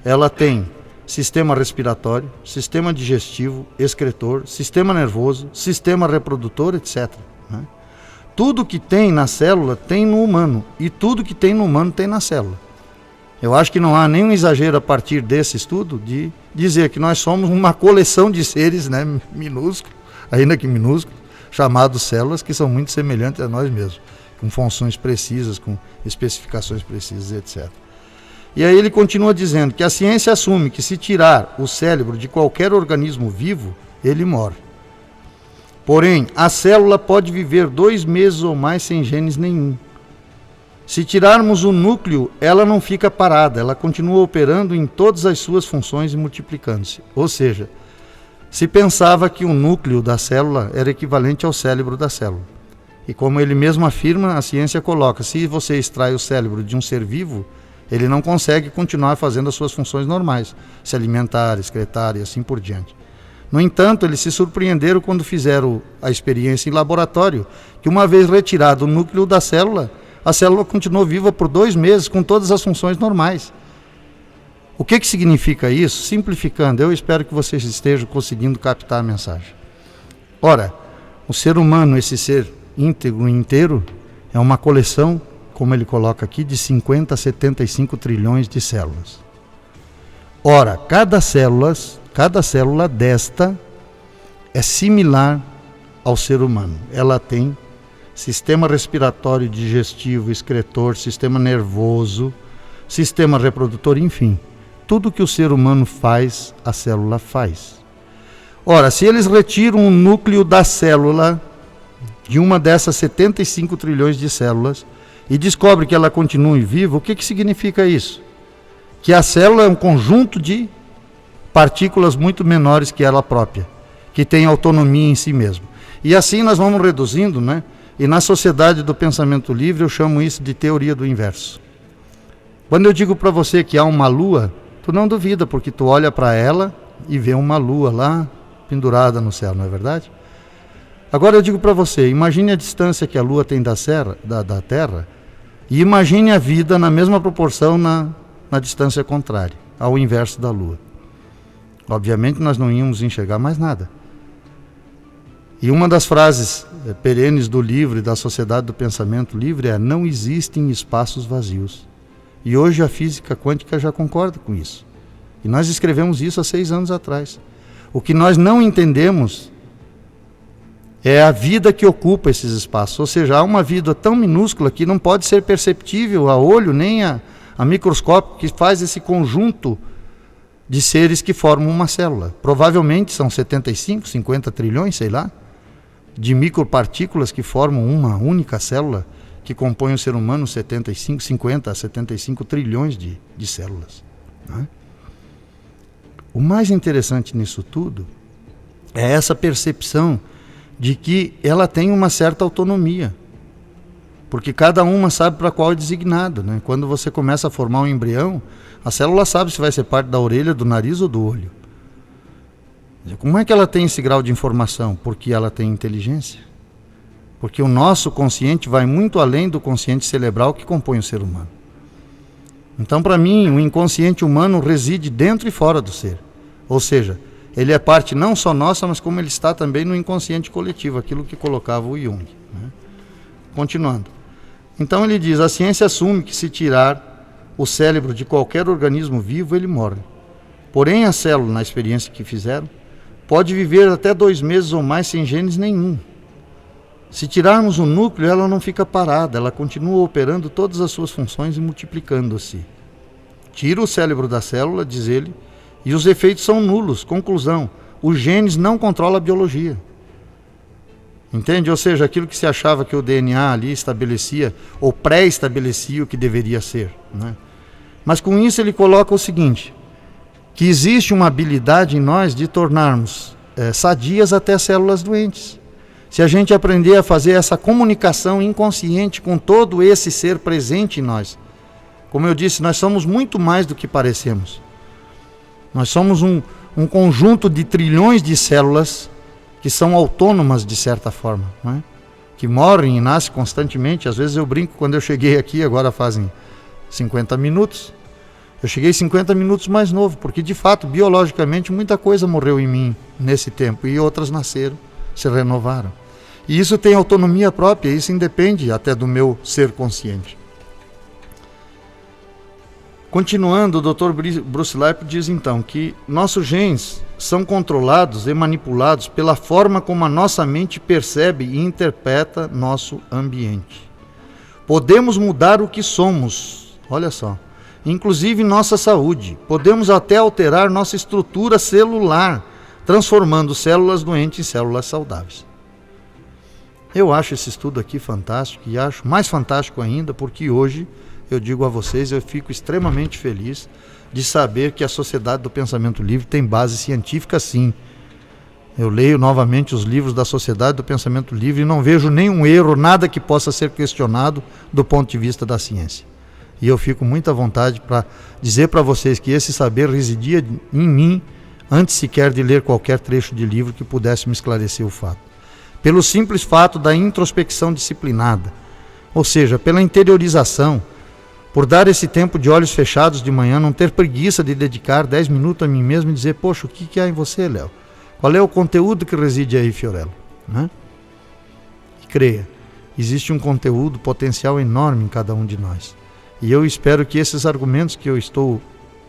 Speaker 1: ela tem sistema respiratório, sistema digestivo, excretor, sistema nervoso, sistema reprodutor, etc. né? Tudo que tem na célula tem no humano, e tudo que tem no humano tem na célula. Eu acho que não há nenhum exagero a partir desse estudo de dizer que nós somos uma coleção de seres, né, minúsculos, ainda que minúsculos, chamados células, que são muito semelhantes a nós mesmos, com funções precisas, com especificações precisas, etc. E aí ele continua dizendo que a ciência assume que se tirar o cérebro de qualquer organismo vivo, ele morre. Porém, a célula pode viver 2 meses ou mais sem genes nenhum. Se tirarmos o núcleo, ela não fica parada, ela continua operando em todas as suas funções e multiplicando-se. Ou seja, se pensava que o núcleo da célula era equivalente ao cérebro da célula. E como ele mesmo afirma, a ciência coloca, se você extrai o cérebro de um ser vivo, ele não consegue continuar fazendo as suas funções normais, se alimentar, excretar e assim por diante. No entanto, eles se surpreenderam quando fizeram a experiência em laboratório, que uma vez retirado o núcleo da célula, a célula continuou viva por 2 meses com todas as funções normais. O que significa isso? Simplificando, eu espero que vocês estejam conseguindo captar a mensagem. Ora, o ser humano, esse ser íntegro e inteiro, é uma coleção, como ele coloca aqui, de 50 a 75 trilhões de células. Ora, cada célula desta é similar ao ser humano. Ela tem sistema respiratório, digestivo, excretor, sistema nervoso, sistema reprodutor, enfim. Tudo que o ser humano faz, a célula faz. Ora, se eles retiram o núcleo da célula, de uma dessas 75 trilhões de células, e descobrem que ela continua viva, o que significa isso? Que a célula é um conjunto de partículas muito menores que ela própria, que tem autonomia em si mesmo. E assim nós vamos reduzindo, né? E na sociedade do pensamento livre eu chamo isso de teoria do inverso. Quando eu digo para você que há uma lua, tu não duvida, porque tu olha para ela e vê uma lua lá pendurada no céu, não é verdade? Agora eu digo para você, imagine a distância que a lua tem da Terra e imagine a vida na mesma proporção na distância contrária, ao inverso da lua. Obviamente nós não íamos enxergar mais nada. E uma das frases perenes do livro, da Sociedade do Pensamento Livre, é: não existem espaços vazios. E hoje a física quântica já concorda com isso. E nós escrevemos isso há 6 anos atrás. O que nós não entendemos é a vida que ocupa esses espaços. Ou seja, há uma vida tão minúscula que não pode ser perceptível a olho, nem a microscópio, que faz esse conjunto de seres que formam uma célula. Provavelmente são 75, 50 trilhões, sei lá, de micropartículas que formam uma única célula que compõe o ser humano, 50 a 75 trilhões de células. Né? O mais interessante nisso tudo é essa percepção de que ela tem uma certa autonomia, porque cada uma sabe para qual é designado. Né? Quando você começa a formar um embrião, a célula sabe se vai ser parte da orelha, do nariz ou do olho. Como é que ela tem esse grau de informação? Porque ela tem inteligência. Porque o nosso consciente vai muito além do consciente cerebral que compõe o ser humano. Então, para mim, o inconsciente humano reside dentro e fora do ser. Ou seja, ele é parte não só nossa, mas como ele está também no inconsciente coletivo, aquilo que colocava o Jung. Né? Continuando. Então ele diz, a ciência assume que se tirar o cérebro de qualquer organismo vivo, ele morre. Porém, a célula, na experiência que fizeram, pode viver até 2 meses ou mais sem genes nenhum. Se tirarmos o núcleo, ela não fica parada, ela continua operando todas as suas funções e multiplicando-se. Tira o cérebro da célula, diz ele, e os efeitos são nulos. Conclusão, os genes não controlam a biologia. Entende? Ou seja, aquilo que se achava que o DNA ali estabelecia, ou pré-estabelecia o que deveria ser, né? Mas com isso ele coloca o seguinte, que existe uma habilidade em nós de tornarmos sadias até células doentes. Se a gente aprender a fazer essa comunicação inconsciente com todo esse ser presente em nós. Como eu disse, nós somos muito mais do que parecemos. Nós somos um conjunto de trilhões de células que são autônomas de certa forma, né? Que morrem e nascem constantemente. Às vezes eu brinco, quando eu cheguei aqui, agora fazem 50 minutos, eu cheguei 50 minutos mais novo, porque de fato, biologicamente, muita coisa morreu em mim nesse tempo e outras nasceram, se renovaram. E isso tem autonomia própria, isso independe até do meu ser consciente. Continuando, o Dr. Bruce Lipton diz então que nossos genes são controlados e manipulados pela forma como a nossa mente percebe e interpreta nosso ambiente. Podemos mudar o que somos, olha só, inclusive nossa saúde. Podemos até alterar nossa estrutura celular, transformando células doentes em células saudáveis. Eu acho esse estudo aqui fantástico e acho mais fantástico ainda porque hoje, eu digo a vocês, eu fico extremamente feliz de saber que a Sociedade do Pensamento Livre tem base científica sim. Eu leio novamente os livros da Sociedade do Pensamento Livre e não vejo nenhum erro, nada que possa ser questionado do ponto de vista da ciência. E eu fico muito à vontade para dizer para vocês que esse saber residia em mim antes sequer de ler qualquer trecho de livro que pudesse me esclarecer o fato. Pelo simples fato da introspecção disciplinada, ou seja, pela interiorização, por dar esse tempo de olhos fechados de manhã, não ter preguiça de dedicar 10 minutos a mim mesmo e dizer, poxa, o que há em você, Léo? Qual é o conteúdo que reside aí, Fiorello? Né? E creia, existe um conteúdo potencial enorme em cada um de nós. E eu espero que esses argumentos que eu estou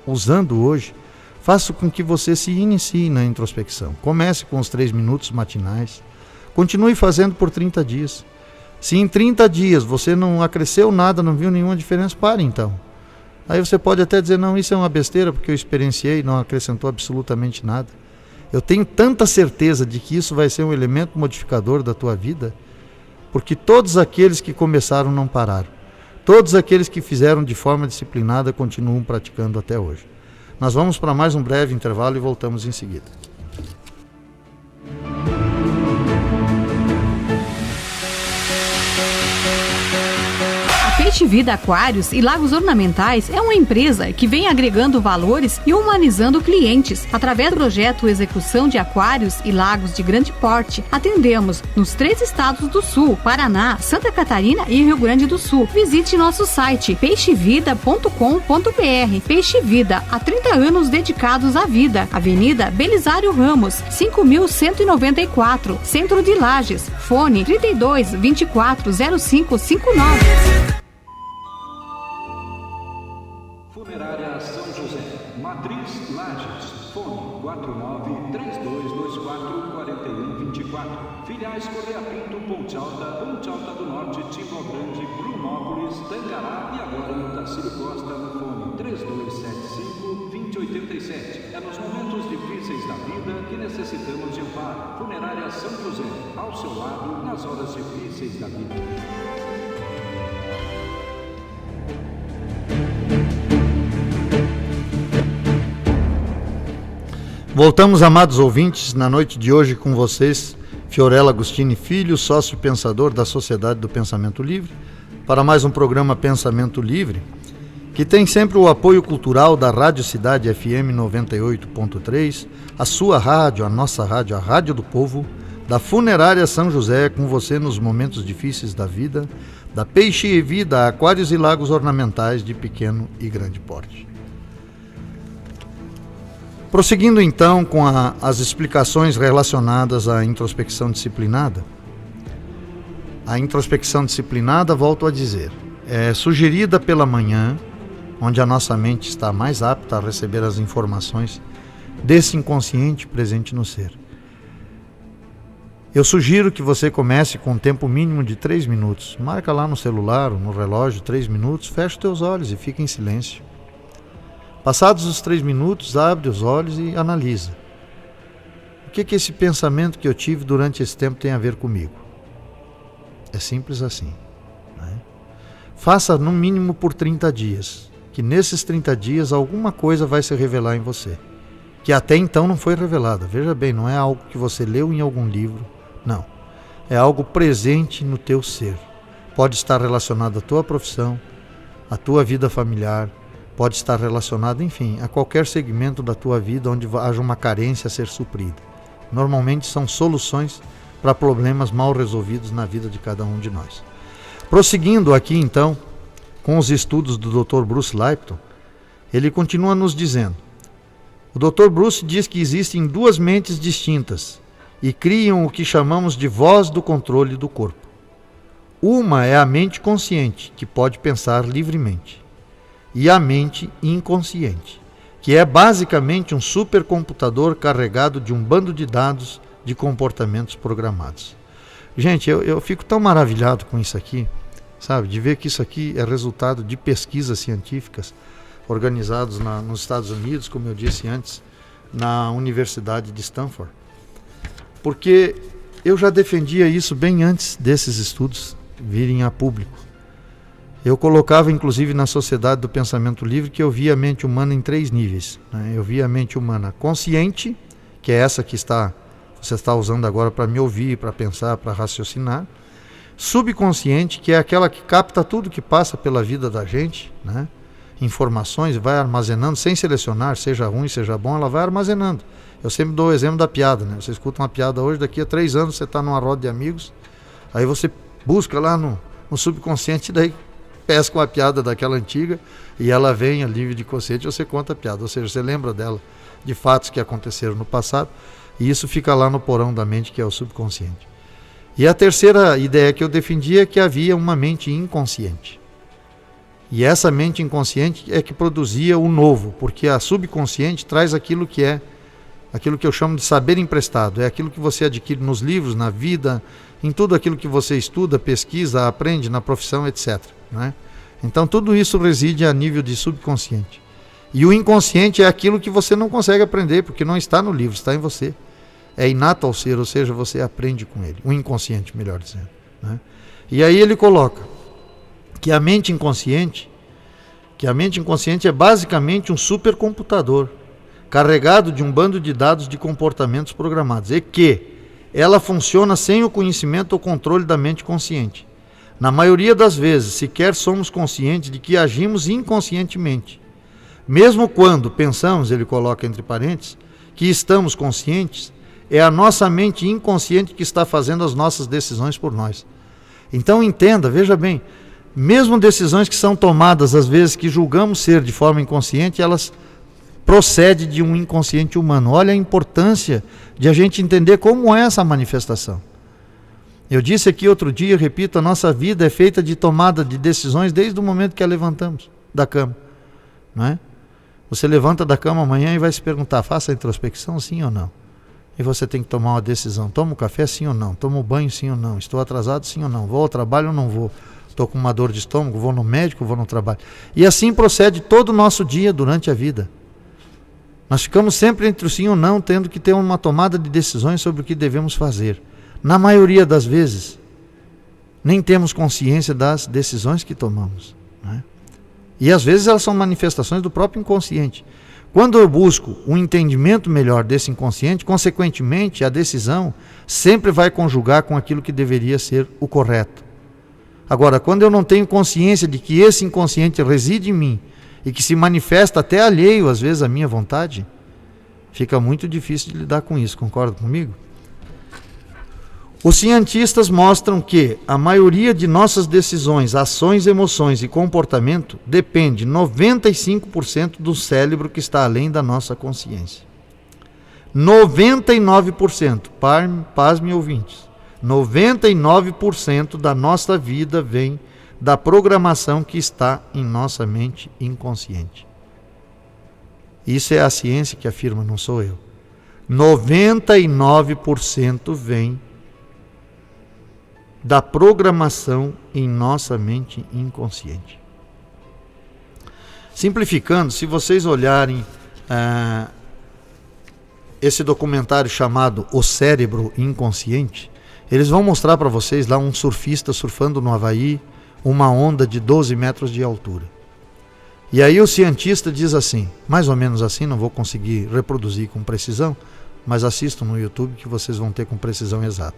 Speaker 1: usando hoje façam com que você se inicie na introspecção. Comece com os 3 minutos matinais, continue fazendo por 30 dias. Se em 30 dias você não acresceu nada, não viu nenhuma diferença, pare então. Aí você pode até dizer, não, isso é uma besteira, porque eu experienciei e não acrescentou absolutamente nada. Eu tenho tanta certeza de que isso vai ser um elemento modificador da tua vida, porque todos aqueles que começaram não pararam. Todos aqueles que fizeram de forma disciplinada continuam praticando até hoje. Nós vamos para mais um breve intervalo e voltamos em seguida.
Speaker 2: Peixe Vida Aquários e Lagos Ornamentais é uma empresa que vem agregando valores e humanizando clientes. Através do projeto Execução de Aquários e Lagos de Grande Porte, atendemos nos 3 estados do Sul, Paraná, Santa Catarina e Rio Grande do Sul. Visite nosso site peixevida.com.br. Peixe Vida, há 30 anos dedicados à vida. Avenida Belisário Ramos, 5.194, Centro de Lages. Fone 32 24 05 59.
Speaker 3: Funerária São José, Matriz Lages, fone 4932244124. Filiais Correia Pinto, Ponte Alta do Norte, Timor Grande, Brunópolis, Tangará e agora no Tacílio Costa no fone 3275-2087. É nos momentos difíceis da vida que necessitamos de amparo. Funerária São José, ao seu lado nas horas difíceis da vida.
Speaker 1: Voltamos, amados ouvintes, na noite de hoje com vocês, Fiorello Agostini Filho, sócio pensador da Sociedade do Pensamento Livre, para mais um programa Pensamento Livre, que tem sempre o apoio cultural da Rádio Cidade FM 98.3, a sua rádio, a nossa rádio, a Rádio do Povo, da Funerária São José, com você nos momentos difíceis da vida, da Peixe Vida, Aquários e Lagos Ornamentais de pequeno e grande porte. Prosseguindo então com as explicações relacionadas à introspecção disciplinada. A introspecção disciplinada, volto a dizer, é sugerida pela manhã, onde a nossa mente está mais apta a receber as informações desse inconsciente presente no ser. Eu sugiro que você comece com um tempo mínimo de 3 minutos. Marca lá no celular ou no relógio 3 minutos, fecha os teus olhos e fica em silêncio. Passados os 3 minutos, abre os olhos e analisa. O que esse pensamento que eu tive durante esse tempo tem a ver comigo? É simples assim, né? Faça no mínimo por 30 dias, que nesses 30 dias alguma coisa vai se revelar em você, que até então não foi revelada. Veja bem, não é algo que você leu em algum livro, não. É algo presente no teu ser. Pode estar relacionado à tua profissão, à tua vida familiar, pode estar relacionado, enfim, a qualquer segmento da tua vida onde haja uma carência a ser suprida. Normalmente são soluções para problemas mal resolvidos na vida de cada um de nós. Prosseguindo aqui então, com os estudos do Dr. Bruce Lipton, ele continua nos dizendo: o Dr. Bruce diz que existem 2 mentes distintas e criam o que chamamos de voz do controle do corpo. Uma é a mente consciente, que pode pensar livremente, e a mente inconsciente, que é basicamente um supercomputador carregado de um bando de dados de comportamentos programados. Gente, eu fico tão maravilhado com isso aqui, sabe, de ver que isso aqui é resultado de pesquisas científicas organizadas nos Estados Unidos, como eu disse antes, na Universidade de Stanford. Porque eu já defendia isso bem antes desses estudos virem a público. Eu colocava, inclusive, na Sociedade do Pensamento Livre, que eu via a mente humana em 3 níveis, né? Eu via a mente humana consciente, que é essa que você está usando agora para me ouvir, para pensar, para raciocinar. Subconsciente, que é aquela que capta tudo que passa pela vida da gente, né? Informações, vai armazenando, sem selecionar, seja ruim, seja bom, ela vai armazenando. Eu sempre dou o exemplo da piada, né? Você escuta uma piada hoje, daqui a 3 anos você está numa roda de amigos, aí você busca lá no subconsciente, daí pesca uma piada daquela antiga e ela vem a livre de consciente e você conta a piada, ou seja, você lembra dela, de fatos que aconteceram no passado, e isso fica lá no porão da mente, que é o subconsciente. E a terceira ideia que eu defendia é que havia uma mente inconsciente. E essa mente inconsciente é que produzia o novo, porque a subconsciente traz aquilo que eu chamo de saber emprestado, é aquilo que você adquire nos livros, na vida, em tudo aquilo que você estuda, pesquisa, aprende na profissão, etc., né? Então tudo isso reside a nível de subconsciente. E o inconsciente é aquilo que você não consegue aprender, porque não está no livro, está em você. É inato ao ser, ou seja, você aprende com ele. O inconsciente, melhor dizendo, né? E aí ele coloca que a mente inconsciente é basicamente um supercomputador carregado de um bando de dados de comportamentos programados, e que ela funciona sem o conhecimento ou controle da mente consciente. Na maioria das vezes, sequer somos conscientes de que agimos inconscientemente. Mesmo quando pensamos, ele coloca entre parênteses, que estamos conscientes, é a nossa mente inconsciente que está fazendo as nossas decisões por nós. Então entenda, veja bem, mesmo decisões que são tomadas, às vezes, que julgamos ser de forma inconsciente, elas procedem de um inconsciente humano. Olha a importância de a gente entender como é essa manifestação. Eu disse aqui outro dia, repito, a nossa vida é feita de tomada de decisões desde o momento que a levantamos da cama, não é? Você levanta da cama amanhã e vai se perguntar, faça a introspecção, sim ou não? E você tem que tomar uma decisão, tomo café, sim ou não? Tomo banho, sim ou não? Estou atrasado, sim ou não? Vou ao trabalho ou não vou? Estou com uma dor de estômago, vou no médico, vou no trabalho? E assim procede todo o nosso dia durante a vida. Nós ficamos sempre entre o sim ou não, tendo que ter uma tomada de decisões sobre o que devemos fazer. Na maioria das vezes, nem temos consciência das decisões que tomamos, né? E às vezes elas são manifestações do próprio inconsciente. Quando eu busco um entendimento melhor desse inconsciente, consequentemente a decisão sempre vai conjugar com aquilo que deveria ser o correto. Agora, quando eu não tenho consciência de que esse inconsciente reside em mim e que se manifesta até alheio, às vezes, à minha vontade, fica muito difícil de lidar com isso, concorda comigo? Os cientistas mostram que a maioria de nossas decisões, ações, emoções e comportamento depende 95% do cérebro que está além da nossa consciência. 99%, pasme ouvintes, 99% da nossa vida vem da programação que está em nossa mente inconsciente. Isso é a ciência que afirma, não sou eu. 99% vem da programação em nossa mente inconsciente. Simplificando, se vocês olharem esse documentário chamado O Cérebro Inconsciente, eles vão mostrar para vocês lá um surfista surfando no Havaí, uma onda de 12 metros de altura. E aí o cientista diz assim, mais ou menos assim, não vou conseguir reproduzir com precisão, mas assistam no YouTube que vocês vão ter com precisão exata.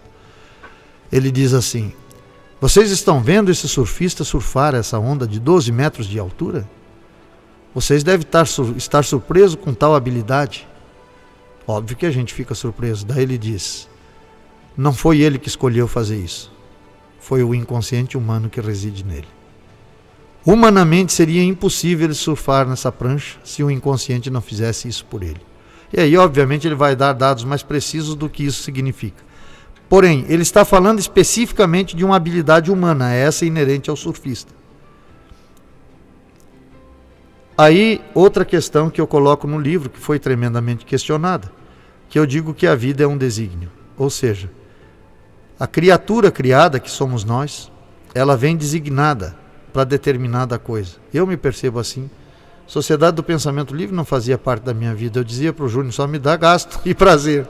Speaker 1: Ele diz assim: vocês estão vendo esse surfista surfar essa onda de 12 metros de altura? Vocês devem estar surpresos com tal habilidade. Óbvio que a gente fica surpreso. Daí ele diz: não foi ele que escolheu fazer isso. Foi o inconsciente humano que reside nele. Humanamente seria impossível ele surfar nessa prancha se o inconsciente não fizesse isso por ele. E aí, obviamente, ele vai dar dados mais precisos do que isso significa. Porém, ele está falando especificamente de uma habilidade humana, essa inerente ao surfista. Aí, outra questão que eu coloco no livro, que foi tremendamente questionada, que eu digo que a vida é um desígnio. Ou seja, a criatura criada, que somos nós, ela vem designada para determinada coisa. Eu me percebo assim. Sociedade do Pensamento Livre não fazia parte da minha vida. Eu dizia para o Júnior, só me dá gasto e prazer.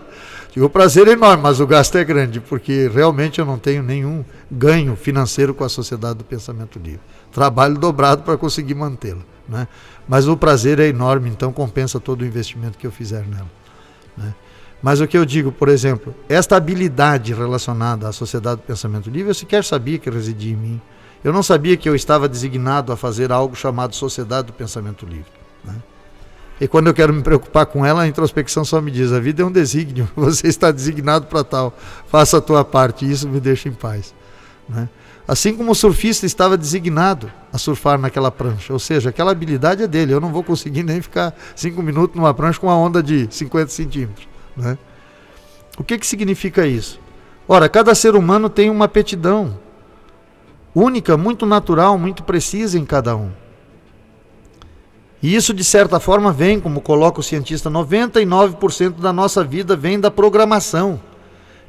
Speaker 1: Digo, o prazer é enorme, mas o gasto é grande, porque realmente eu não tenho nenhum ganho financeiro com a Sociedade do Pensamento Livre. Trabalho dobrado para conseguir mantê-la, né? Mas o prazer é enorme, então compensa todo o investimento que eu fizer nela, né? Mas o que eu digo, por exemplo, esta habilidade relacionada à Sociedade do Pensamento Livre, eu sequer sabia que residia em mim. Eu não sabia que eu estava designado a fazer algo chamado Sociedade do Pensamento Livre, né? E quando eu quero me preocupar com ela, a introspecção só me diz: a vida é um desígnio, você está designado para tal, faça a tua parte, e isso me deixa em paz, né? Assim como o surfista estava designado a surfar naquela prancha, ou seja, aquela habilidade é dele, eu não vou conseguir nem ficar 5 minutos numa prancha com uma onda de 50 centímetros, né? O que significa isso? Ora, cada ser humano tem uma aptidão única, muito natural, muito precisa em cada um. E isso, de certa forma, vem, como coloca o cientista, 99% da nossa vida vem da programação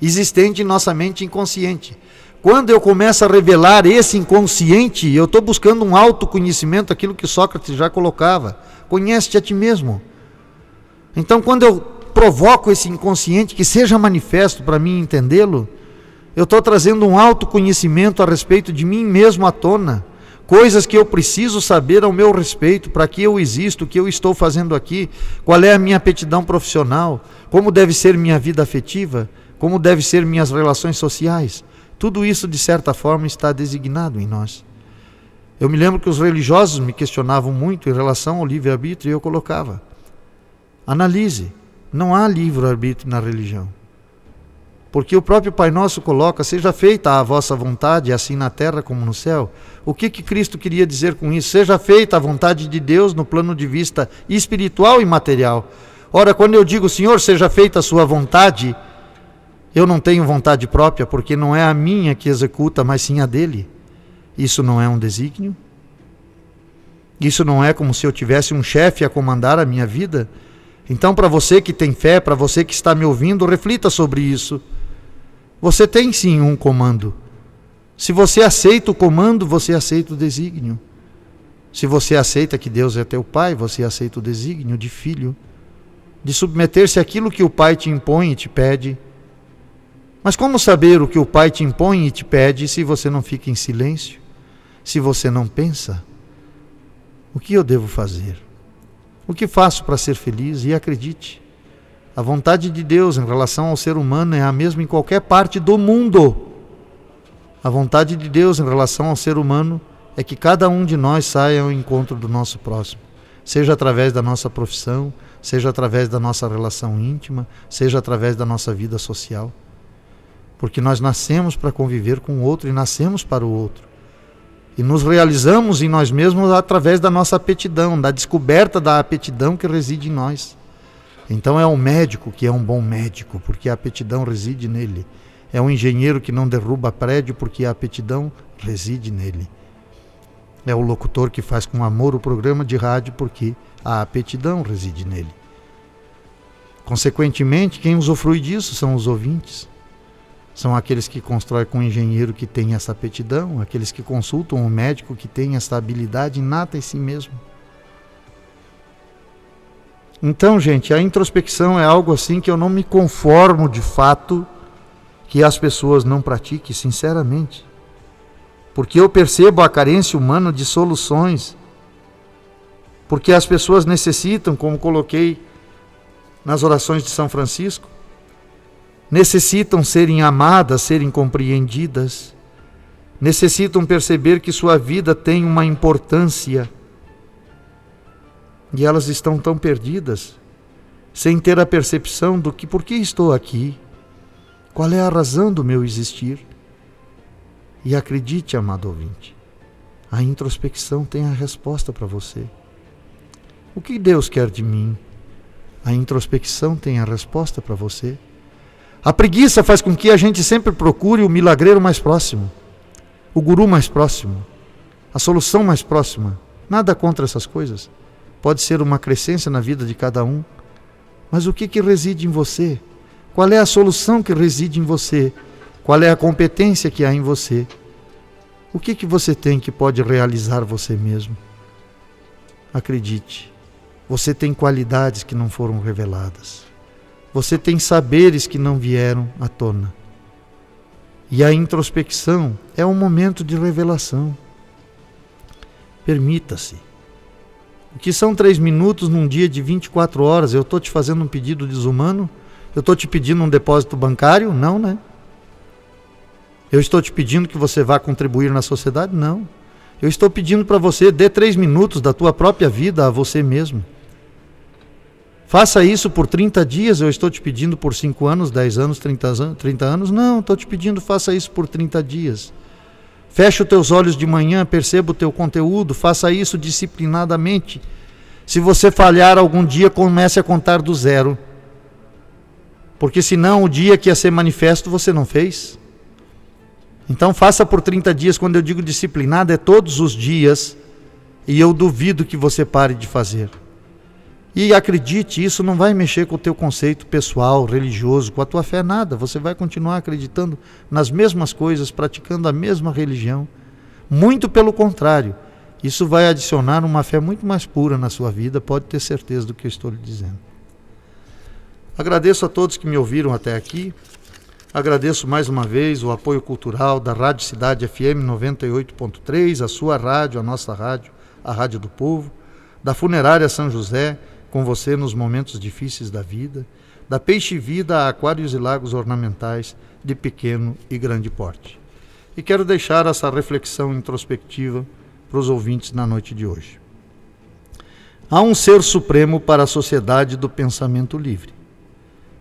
Speaker 1: existente em nossa mente inconsciente. Quando eu começo a revelar esse inconsciente, eu estou buscando um autoconhecimento, aquilo que Sócrates já colocava: conhece-te a ti mesmo. Então, quando eu provoco esse inconsciente, que seja manifesto para mim entendê-lo, eu estou trazendo um autoconhecimento a respeito de mim mesmo à tona, coisas que eu preciso saber ao meu respeito, para que eu existo, o que eu estou fazendo aqui, qual é a minha aptidão profissional, como deve ser minha vida afetiva, como devem ser minhas relações sociais. Tudo isso, de certa forma, está designado em nós. Eu me lembro que os religiosos me questionavam muito em relação ao livre-arbítrio, e eu colocava: analise, não há livre-arbítrio na religião. Porque o próprio Pai Nosso coloca: seja feita a vossa vontade, assim na terra como no céu. O que Cristo queria dizer com isso? Seja feita a vontade de Deus no plano de vista espiritual e material. Ora, quando eu digo: Senhor, seja feita a sua vontade, eu não tenho vontade própria, porque não é a minha que executa, mas sim a dele. Isso não é um desígnio? Isso não é como se eu tivesse um chefe a comandar a minha vida? Então, para você que tem fé, para você que está me ouvindo, reflita sobre isso. Você tem sim um comando. Se você aceita o comando, você aceita o desígnio. Se você aceita que Deus é teu Pai, você aceita o desígnio de filho, de submeter-se àquilo que o Pai te impõe e te pede. Mas como saber o que o Pai te impõe e te pede se você não fica em silêncio? Se você não pensa? O que eu devo fazer? O que faço para ser feliz? E acredite, a vontade de Deus em relação ao ser humano é a mesma em qualquer parte do mundo. A vontade de Deus em relação ao ser humano é que cada um de nós saia ao encontro do nosso próximo, seja através da nossa profissão, seja através da nossa relação íntima, seja através da nossa vida social. Porque nós nascemos para conviver com o outro e nascemos para o outro. E nos realizamos em nós mesmos através da nossa aptidão, da descoberta da aptidão que reside em nós. Então é um médico que é um bom médico, porque a aptidão reside nele. É um engenheiro que não derruba prédio, porque a aptidão reside nele. É o locutor que faz com amor o programa de rádio, porque a aptidão reside nele. Consequentemente, quem usufrui disso são os ouvintes. São aqueles que constroem com um engenheiro que tem essa aptidão, aqueles que consultam um médico que tem essa habilidade inata em si mesmo. Então, gente, a introspecção é algo assim que eu não me conformo de fato que as pessoas não pratiquem, sinceramente. Porque eu percebo a carência humana de soluções. Porque as pessoas necessitam, como coloquei nas orações de São Francisco, necessitam serem amadas, serem compreendidas, necessitam perceber que sua vida tem uma importância. E elas estão tão perdidas, sem ter a percepção do que, por que estou aqui, qual é a razão do meu existir. E acredite, amado ouvinte, a introspecção tem a resposta para você. O que Deus quer de mim? A introspecção tem a resposta para você. A preguiça faz com que a gente sempre procure o milagreiro mais próximo, o guru mais próximo, a solução mais próxima. Nada contra essas coisas. Pode ser uma crescência na vida de cada um. Mas o que reside em você? Qual é a solução que reside em você? Qual é a competência que há em você? O que você tem que pode realizar você mesmo? Acredite, você tem qualidades que não foram reveladas. Você tem saberes que não vieram à tona. E a introspecção é um momento de revelação. Permita-se. O que são 3 minutos num dia de 24 horas? Eu estou te fazendo um pedido desumano? Eu estou te pedindo um depósito bancário? Não, né? Eu estou te pedindo que você vá contribuir na sociedade? Não. Eu estou pedindo para você, dê 3 minutos da tua própria vida a você mesmo. Faça isso por 30 dias, eu estou te pedindo por 5 anos, 10 anos, 30 anos? Não, estou te pedindo, faça isso por 30 dias. Feche os teus olhos de manhã, perceba o teu conteúdo, faça isso disciplinadamente. Se você falhar algum dia, comece a contar do zero. Porque senão o dia que ia ser manifesto você não fez. Então faça por 30 dias, quando eu digo disciplinado é todos os dias, e eu duvido que você pare de fazer. E acredite, isso não vai mexer com o teu conceito pessoal, religioso, com a tua fé, nada. Você vai continuar acreditando nas mesmas coisas, praticando a mesma religião. Muito pelo contrário, isso vai adicionar uma fé muito mais pura na sua vida, pode ter certeza do que eu estou lhe dizendo. Agradeço a todos que me ouviram até aqui. Agradeço mais uma vez o apoio cultural da Rádio Cidade FM 98.3, a sua rádio, a nossa rádio, a Rádio do Povo, da Funerária São José, com você nos momentos difíceis da vida, da Peixe Vida a aquários e lagos ornamentais de pequeno e grande porte. E quero deixar essa reflexão introspectiva para os ouvintes na noite de hoje. Há um ser supremo para a sociedade do pensamento livre.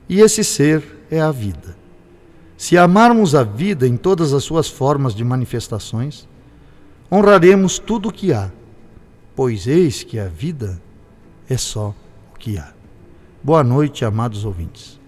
Speaker 1: E esse ser é a vida. Se amarmos a vida em todas as suas formas de manifestações, honraremos tudo o que há, pois eis que a vida é só o que há. Boa noite, amados ouvintes.